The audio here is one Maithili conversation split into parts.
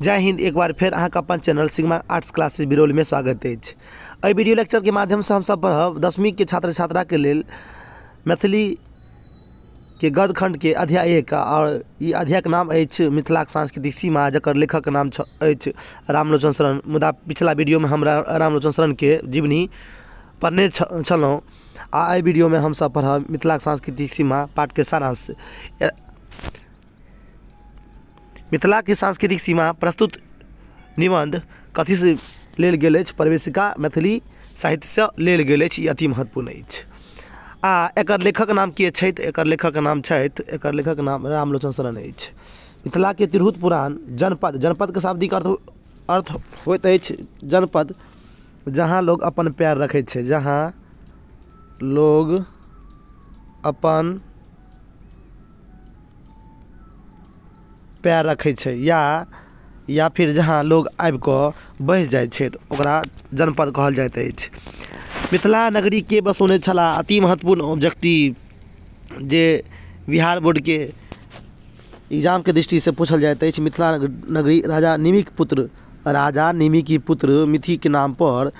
जय हिंद। एक बार फिर अहाँके अपन channel sigma arts classes Biraul में स्वागत है। एहि वीडियो लेक्चर के माध्यम से हम सब पढ़ब 10वीं के छात्र छात्रा के लेल मैथिली के गद्य खंड के अध्याय 1 और ई अध्याय के नाम अछि मिथिलाक सांस्कृतिक सीमा, जकर लेखक नाम अछि रामलोचन शरण। मुदा पिछला वीडियो में हम रामलोचन शरण के जीवनी पढ़ने छलहुँ आ एहि वीडियो में हम सब पढ़ब मिथिलाक सांस्कृतिक सीमा पाठ के सारांश। मिथिला के सांस्कृतिक सीमा प्रस्तुत निबंध कथी से लेल गेल अछि? प्रवेशिका मैथिली साहित्य से लेल गेल अछि। ई अति महत्वपूर्ण अछि। आ एकर लेखक नाम के छथि? एकर लेखक नाम रामलोचन शरण अछि। मिथिला के तिरहुत पुराण जनपद के शाब्दिक अर्थ होइत अछि जनपद जहाँ लोग अपन पैर रखै छै, जहाँ लोग अपन पैर रखै छै या फिर जहाँ लोग आबि कऽ बसि जाइ छै ओकरा जनपद कहल जाइत अछि। मिथिला नगरी के बसौने छलाह। अति महत्वपूर्ण ऑब्जेक्टिव जे बिहार बोर्ड के एग्जाम के दृष्टि से पूछल जाइत अछि। मिथिला नगरी राजा निमि की पुत्र मिथि के नाम पर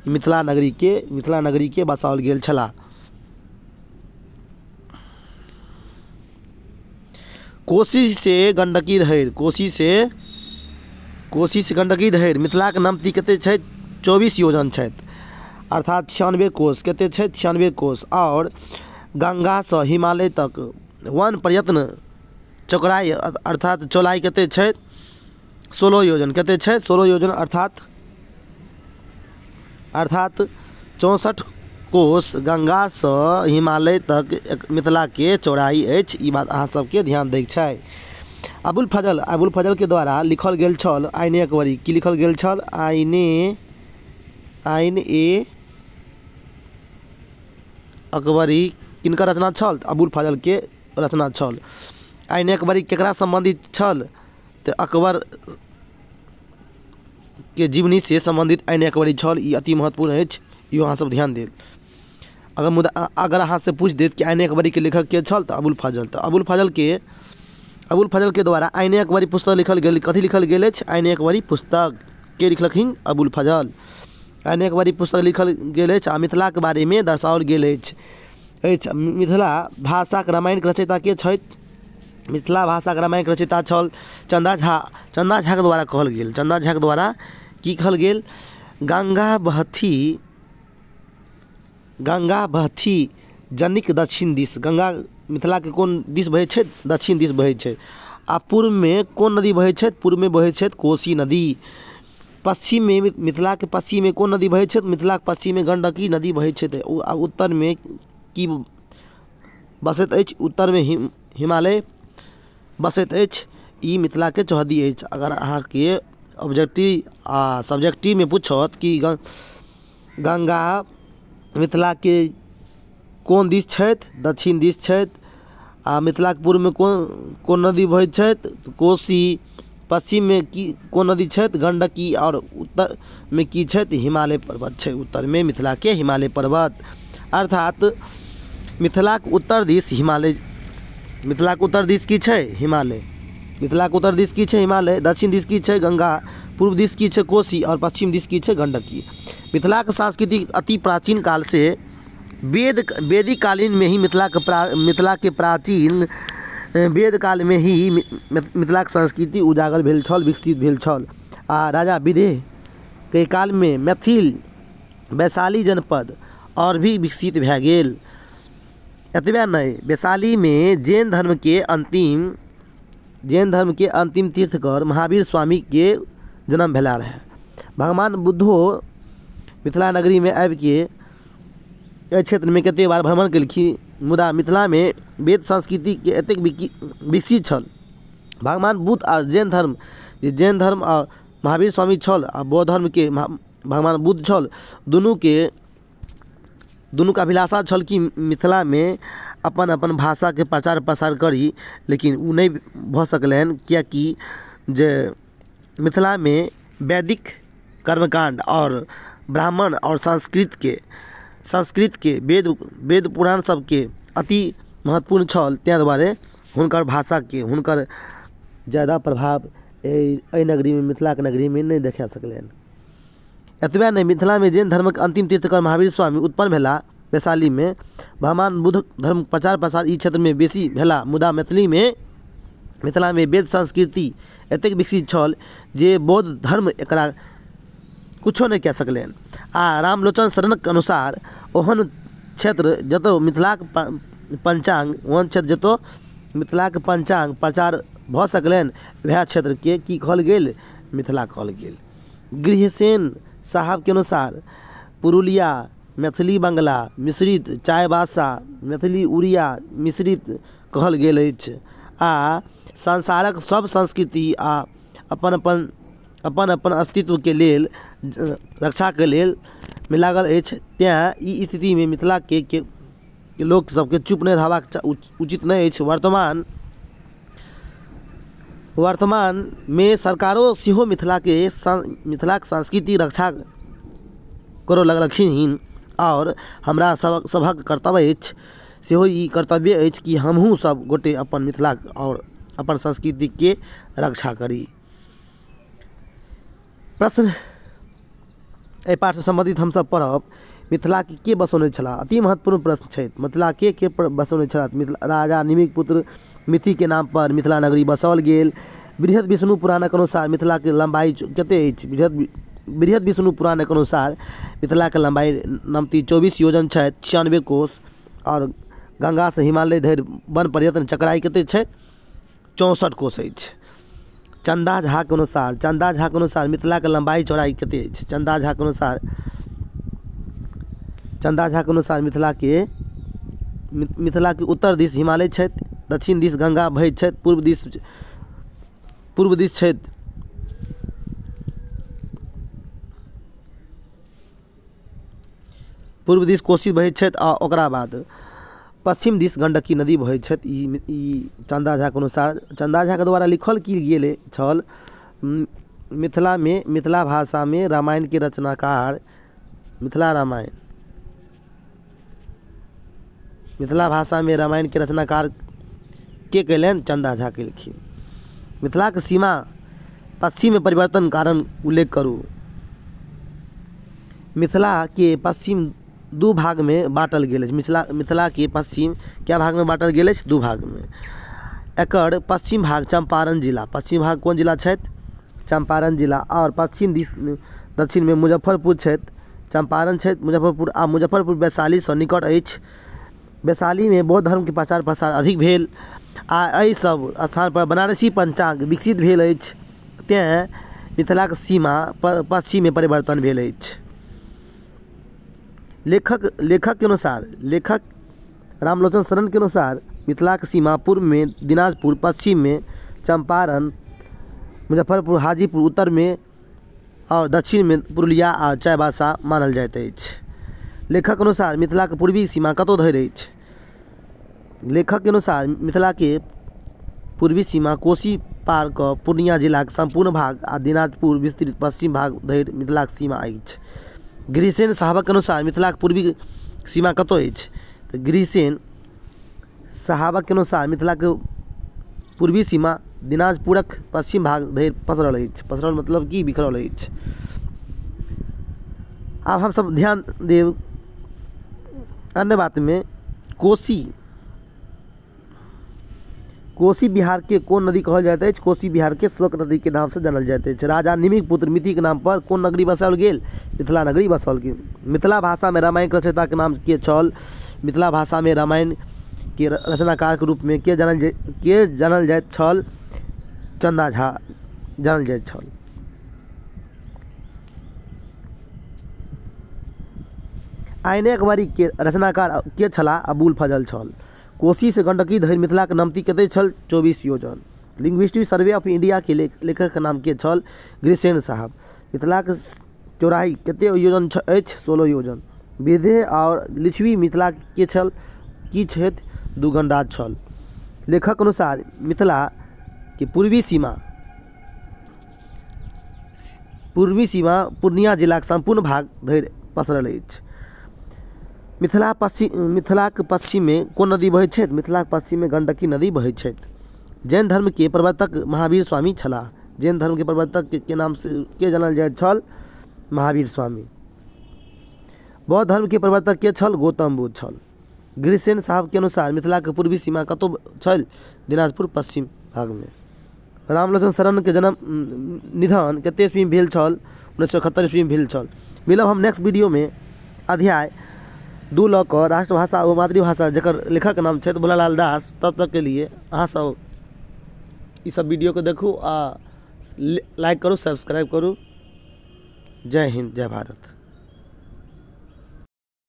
मिथिला नगरी के बसाओल गेल छलाह। कोशी से गंडकी धरि मिथिलाक नमती कते छै? 24 योजन छथि, अर्थात 96 कोश। कते छै? 96 कोश। और गंगा से हिमालय तक वन प्रयत्न चौड़ाई अर्थात चौड़ाई कते छै? 16 योजन। कते छै? 16 योजन अर्थात 64 कोश गंगा से हिमालय तक मिथिला के चौड़ाई अछि। ई बात अहाँ सबके ध्यान दै छै। अबुल फजल के द्वारा लिखल गेल छल आईने अकबरी। की लिखल गेल छल? आईन ए अकबरी किनकर रचना छल? अबुल फजल के रचना छल। आईने अकबरी केकरा संबंधित छल? तो अकबर के जीवनी से संबंधित आईने अकबरी छल। ई अति महत्वपूर्ण अछि। ई अहाँ सब ध्यान देब। अगर अहाँ से पूछ देत कि आईने अकबरी के लेखक के छल तो अबुल फजल। तो अबुल फजल के द्वारा आईने अकबरी पुस्तक लिखल गेल। कथी लिखल गेल अछि? आईने अकबरी पुस्तक। के लिखलखिन? अबुल फजल। आईने अकबरी पुस्तक लिखल गेल अछि आ मिथिला के बारे में दर्शाओल गेल अछि। मिथिला भाषाक रामायण के रचयिता के छथि? मिथिला भाषाक रामायण के रचयिता छल चंदा झा के द्वारा कहल गेल। चंदा झा के द्वारा की कहल गेल? गंगा बहथी जनिक दक्षिण दिस। गंगा मिथिला के कोन दिस बहै छै? दक्षिण दिस बहै छै। आ पूर्व में कोन नदी बहै छै? पूर्व में बहै छै कोशी नदी। पश्चिम में मिथिला के पश्चिम में कोन नदी बहै छै? मिथिला के पश्चिम में गंडकी नदी बहै छै। उत्तर में की बसैत अछि? उत्तर में हिमालय बसैत अछि। ई मिथिला के चौहद्दी अछि। अगर अहाँ के ऑब्जेक्टिव आ सब्जेक्टिव में पूछत कि गंगा मिथिला के कोन दिस छथि? दक्षिण दिस छथि। आ मिथिला के पूर्व में कोन नदी बहै छथि? कोशी। पश्चिम में कोन नदी छथि? गंडकी। और उत्तर में की छथि? हिमालय पर्वत छै। उत्तर में मिथिला के हिमालय पर्वत, अर्थात मिथिला के उत्तर दिस हिमालय। मिथिला के उत्तर दिस की छै? हिमालय। मिथिला के उत्तर दिस की छै? हिमालय। दक्षिण दिस की छै? गंगा। पूर्व दिस की छै? कोशी। और पश्चिम दिस की छै? गंडकी। मिथिला के संस्कृति अति प्राचीन काल से वैदिक कालीन में ही मिथिला के प्राचीन वेद काल में ही मिथिला के संस्कृति उजागर भेल छल, विकसित भेल छल। आ राजा विदेह के काल में मैथिल वैशाली जनपद और भी विकसित भए गेल। एतबे नहीं, वैशाली में जैन धर्म के अंतिम तीर्थकर महावीर स्वामी के जन्म भेला रहे। भगवान बुद्धो मिथिला नगरी में आबि के क्षेत्र में कते बार भ्रमण केलखिन, मुदा मिथिला में वेद संस्कृति के एतेक विकसित छल। भगवान बुद्ध और जैन धर्म और महावीर स्वामी छल आ बौद्ध धर्म के भगवान बुद्ध छल। दुनू के अभिलाषा छल कि मिथिला में अपन भाषा के प्रचार प्रसार करी, लेकिन उ नहीं भ सकलैन। कियाकि जे मिथिला में वैदिक कर्मकांड और ब्राह्मण और संस्कृत के वेद पुराण सब के अति महत्वपूर्ण छल। तैं दुआरे हुनकर भाषा के हुनकर ज़्यादा प्रभाव एहि नगरी में मिथिला के नगरी में नहीं देखा सकलनि। एतबे नहीं, मिथिला में जैन धर्म के अंतिम तीर्थंकर महावीर स्वामी उत्पन्न भेला वैशाली में। भगवान बुद्ध धर्म प्रचार प्रसार ई क्षेत्र में बेसी भेला, मुदा मिथिला में वेद संस्कृति एतेक विकसित छल जे बौद्ध धर्म एकरा कुछो नहीं कह सकलनि। आ रामलोचन शरणक अनुसार ओहन क्षेत्र जतऽ मिथिलाक पंचांग ओहन क्षेत्र जतऽ मिथिलाक पंचांग प्रचार भऽ सकलनि वएह क्षेत्र के की कहल गेल, मिथिला कहल गेल। गृहसेन साहब के अनुसार पुरुलिया मैथिली बंगला मिश्रित, चायबासा मैथिली उड़िया मिश्रित कहल गेल अछि। आ संसारक सब संस्कृति आ अपन अस्तित्व के लेल रक्षा के लेल में लागल अछि। तेँ ई स्थिति में मिथिला के लोक सबके चुप नहीं रहबाक उचित नहीं अछि। वर्तमान में सरकारों सेहो मिथिलाक संस्कृति रक्षा करऽ लगलखिन और हमरा सभक कर्तव्य अछि, सेहो ई कर्तव्य अछि कि हमहूँ सब गोटे अपन मिथिला और अपन संस्कृति के रक्षा करी। प्रश्न एहि पाठ से संबंधित हम सब पढ़ब, मिथिला के बसौने छलाह। अति महत्वपूर्ण प्रश्न छै। मिथिला के बसौने छलाह? राजा निमिक पुत्र मिथि के नाम पर मिथिला नगरी बसाओल गेल। बृहद विष्णु पुराणक अनुसार मिथिला के लंबाई कते अछि? बृहद विष्णु पुराणक अनुसार मिथिला के लंबाई 24 योजन छै, 96 कोस। और गंगा से हिमालय धरि वन पर्यटन चक्राई कते छै? 64 कोस अछि। चंदा झा के अनुसार मिथिला के लंबाई चौड़ाई कते अछि? चंदा झा के अनुसार मिथिला के उत्तर दिस हिमालय छै, दक्षिण दिस गंगा बहैत छै, पूर्व दिस छै पूर्व दिस कोशी बहैत छै आ ओकरा बाद पश्चिम दिस गंडकी नदी बहैत छै। ई चंदा झा के अनुसार। चंदा झा के द्वारा लिखल की गेल छल? मिथिला भाषा में रामायण के रचनाकार मिथिला भाषा में रामायण के रचनाकार के कैलन? चंदा झा के लिखी। मिथिला के सीमा पश्चिम में परिवर्तन कारण उल्लेख करू। मिथिला के पश्चिम दू भाग में बाँटल गेल अछि। मिथिला के पश्चिम क्या भाग में बाँटल गेल अछि? दू भाग में। एकर पश्चिम भाग चंपारण जिला, पश्चिम भाग कौन जिला छै? चंपारण जिला। और दक्षिण में मुजफ्फरपुर छै। चंपारण छै मुजफ्फरपुर, आ मुजफ्फरपुर वैशाली से निकट अछि। वैशाली में बौद्ध धर्म के प्रचार प्रसार अधिक भेल आ एहि सब स्थान पर बनारसी पंचांग विकसित भेल अछि। तेँ मिथिला के सीमा पश्चिम में परिवर्तन भेल अछि। लेखक के अनुसार, लेखक रामलोचन शरण के अनुसार मिथिला की सीमा पूर्व में दिनाजपुर, पश्चिम में चंपारण, मुजफ्फरपुर, हाजीपुर, उत्तर में और दक्षिण में पुरुलिया और चायबासा मानल जाइत अछि। लेखक के अनुसार मिथिला के पूर्वी सीमा कतौ धरि अछि? लेखक के अनुसार मिथिला के पूर्वी सीमा कोसी पार क पूर्णिया जिला के संपूर्ण भाग आ दिनाजपुर विस्तृत पश्चिम भाग धरि मिथिला के सीमा अछि। गृहसेन साहबक अनुसार मिथिला के पूर्वी सीमा कतौ अछि? तो गृहसेन साहबक के अनुसार मिथिला के पूर्वी सीमा दिनाजपुरक पश्चिम भाग धरि पसरल अछि। पसरल मतलब कि बिखरल अछि। अब हम सब ध्यान देव अन्य बात में। कोसी बिहार के कौन नदी कहल जाइत अछि? कोसी बिहार के श्लोक नदी के नाम से जानल जाइत अछि। राजा निमिक पुत्र मिथि के नाम पर कौन नगरी बसाओल गेल? मिथिला नगरी बसाओल गेल। मिथिला भाषा में रामायण के रचयिता के नाम के छल? मिथिला भाषा में रामायण के रचनाकार के रूप में के जानल जाइत छल? चंदा झा जानल जाइत छल। आइने अकबरी के रचनाकार के छलाह? अबुल फजल छल। कोसी से गंडकी धरि मिथिला के नमती कते छल? 24 योजन। लिंग्विस्टिक सर्वे ऑफ इंडिया के लेखक के नाम के छल? गृहसेन साहब। मिथिला के चौड़ाई कते योजन अछि? 16 योजन। विधेय और लिच्छवी मिथिला के छल? की छथि? 2 गंडाज छल। लेखक अनुसार मिथिला के पूर्वी सीमा पूर्णिया जिला के संपूर्ण भाग धरि पसरल अछि। मिथिला के पश्चिम में कौन नदी बहैत छथि? मिथिला के पश्चिम में गंडकी नदी बहैत छथि। जैन धर्म के प्रवर्तक महावीर स्वामी छलाह। जैन धर्म के प्रवर्तक के नाम से के जानल जाइत छल? महावीर स्वामी। बौद्ध धर्म के प्रवर्तक के छल? गौतम बुद्ध छल। गिरिसेन साहब के अनुसार मिथिला के पूर्वी सीमा कतौ छल? दिनाजपुर पश्चिम भाग में। रामलोचन शरण के जन्म निधन कते ईस्वी में भेल छल? 1971 ईस्वी में भेल छल। मिलब हम नेक्स्ट वीडियो में अध्याय 2 लऽ कऽ राष्ट्रभाषा और मातृभाषा, जकर लेखक नाम छथि भोलालाल दास। तब तक के लिए अहाँ सब ई सब वीडियो को देखू आ लाइक करू, सब्सक्राइब करू। जय हिंद, जय भारत।